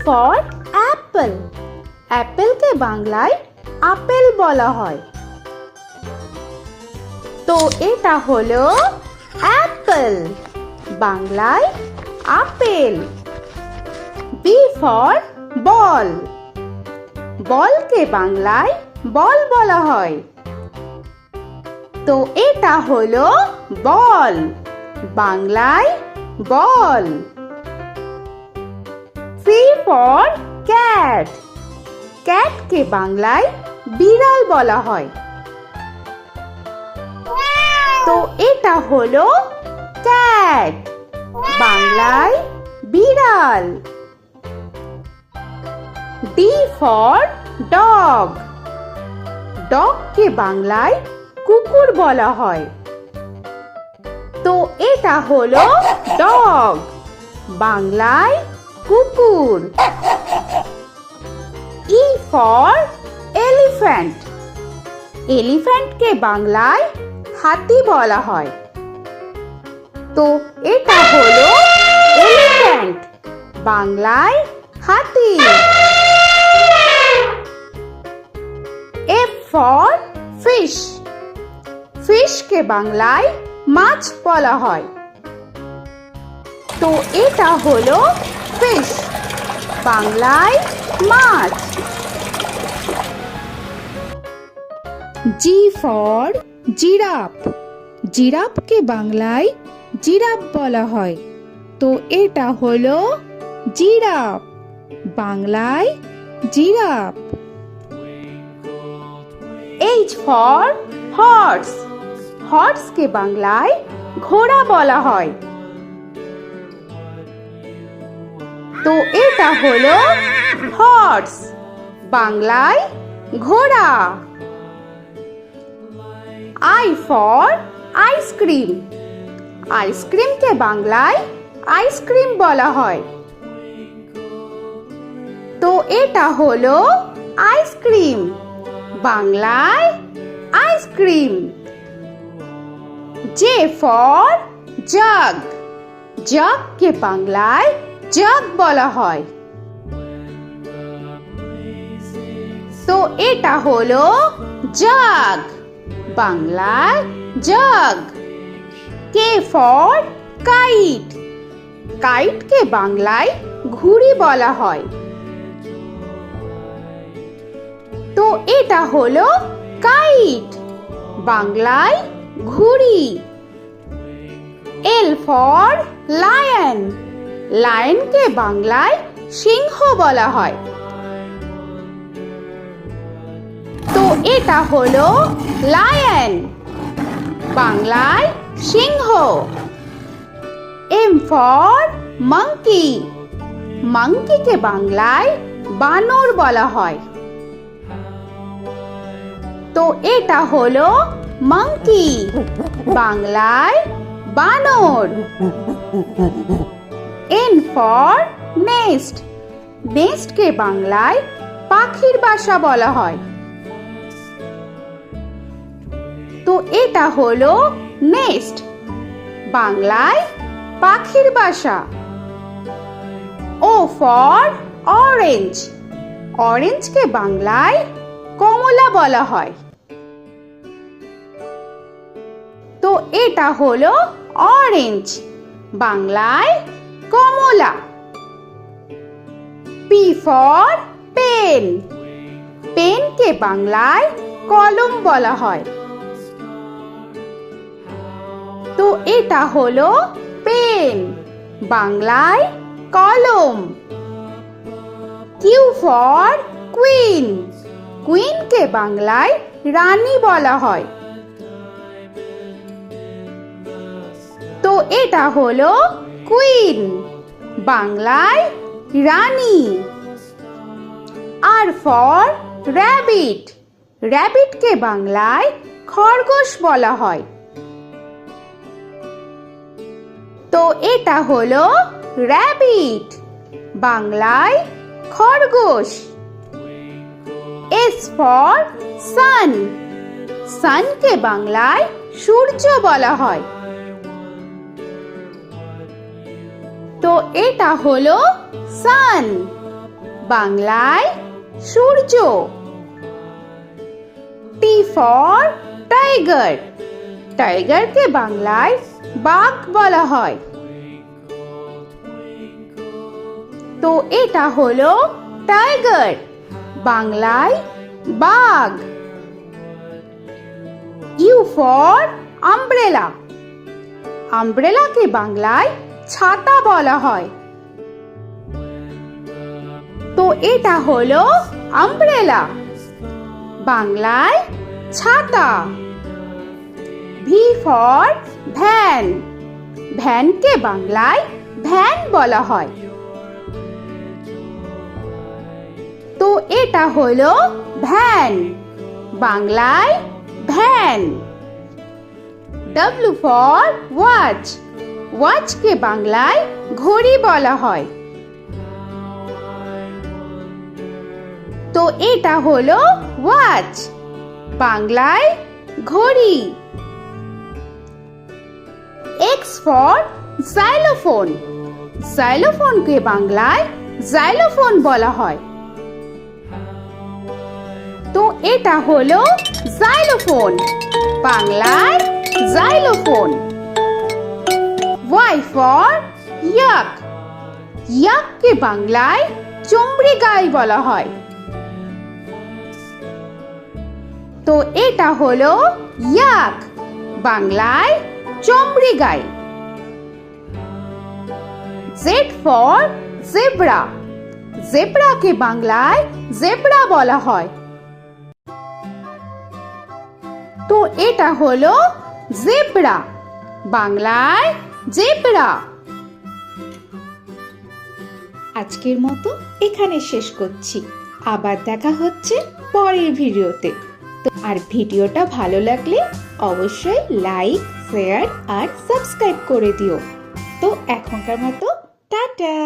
For Apple. অ্যাপেলকে বাংলায় apple বলা হয়। তো এটা হলো অ্যাপল, বাংলায় আপেল। B for ball. বলকে বাংলায় বল বলা হয়। তো এটা হলো বল, বাংলায় বল। C for cat. ক্যাটকে বাংলায় বিড়াল বলা হয়। তো এটা হলো ক্যাট, বাংলায় বিড়াল। D for dog. ডগকে বাংলায় কুকুর বলা হয়। তো এটা হলো ডগ, বাংলায় কুকুর। E for elephant. এলিফ্যান্টকে বাংলায় হাতি বলা হয়। তো এটা হলো এলিফ্যান্ট, বাংলায় হাতি। F for fish. ফিশকে বাংলায় মাছ বলা হয়। তো এটা হলো ফিশ, বাংলায় মাছ। G for giraffe. জিরাফকে বাংলায় জিরাফ বলা হয়। তো এটা হলো জিরাফ, বাংলায় জিরাফ। H for horse. হর্সকে বাংলায় ঘোড়া বলা হয়। তো এটা হলো হর্স, বাংলায় ঘোড়া। I for ice cream. আইসক্রিমকে বাংলায় আইসক্রিম বলা হয়। তো এটা হলো আইসক্রিম, বাংলায় আইসক্রিম। J for jug. জাগকে বাংলায় জাগ বলা হয়। তো এটা হলো জাগ, বাংলায় জাগ। K for kite. কাইটকে বাংলায় ঘুড়ি বলা হয়। তো এটা হলো কাইট, বাংলায় ঘুড়ি। L for lion. লায়নকে বাংলায় সিংহ বলা হয়। তো এটা হলো লায়ন, বাংলায় সিংহ। M for monkey. মাঙ্কিকে বাংলায় বানর বলা হয়। তো এটা হলো মাঙ্কি, বাংলায় বানর। N for nest. নেস্টকে বাংলায় পাখির বাসা বলা হয়। তো এটা হলো নেস্ট, বাংলায় পাখির বাসা। O for orange. অরেঞ্জকে বাংলায় কমলা বলা হয়। তো এটা হলো অরেঞ্জ, বাংলায় কমলা। P for pen. পেনকে বাংলায় কলম বলা হয়। তো এটা হলো পেন, বাংলায় কলম। Q for queen. কুইনকে বাংলায় রানী বলা হয়। তো এটা হলো কুইন, বাংলায় রানী। আর ফর র‍্যাবিট। র‍্যাবিটকে বাংলায় খরগোশ বলা হয়। তো এটা হলো র‍্যাবিট, বাংলায় খরগোশ। S for sun. সানকে বাংলায় সূর্য বলা হয়। তো এটা হলো সান, বাংলায় সূর্য। টি ফর টাইগার, টাইগারকে বাংলায় বাঘ বলা হয়। তো এটা হলো টাইগার, বাংলায় বাঘ। ইউ ফর আমব্রেলা, আমব্রেলাকে বাংলায় ছাতা বলা হয়। তো এটা হলো আমব্রেলা, বাংলায় ছাতা। ভি ফর ভ্যান, ভ্যানকে বাংলায় ভ্যান বলা হয়। তো এটা হলো ভ্যান, বাংলায় ভ্যান। ডব্লিউ ফর ওয়াচ, ওয়াচকে বাংলায় ঘড়ি বলা হয়। তো এটা হলো ওয়াচ, বাংলায় ঘড়ি। এক্স ফর জাইলোফোন, জাইলোফোনকে বাংলায় জাইলোফোন বলা হয়। তো এটা হলো জাইলোফোন, বাংলায় জাইলোফোন। ওয়াই ফর ইয়াক, ইয়াককে বাংলায় চমড়ি গাই বলা হয়। তো এটা হলো ইয়াক, বাংলায় চমড়ি গাই। জেড ফর জেব্রা, জেব্রাকে বাংলায় জেব্রা বলা হয়। তো এটা হলো জেব্রা, বাংলায় জেব্রা। আজকের মতো এখানে শেষ করছি, আবার দেখা হচ্ছে পরের ভিডিওতে। তো আর ভিডিওটা ভালো লাগলে অবশ্যই লাইক, শেয়ার আর সাবস্ক্রাইব করে দিও। তো এখনকার মতো টাটা।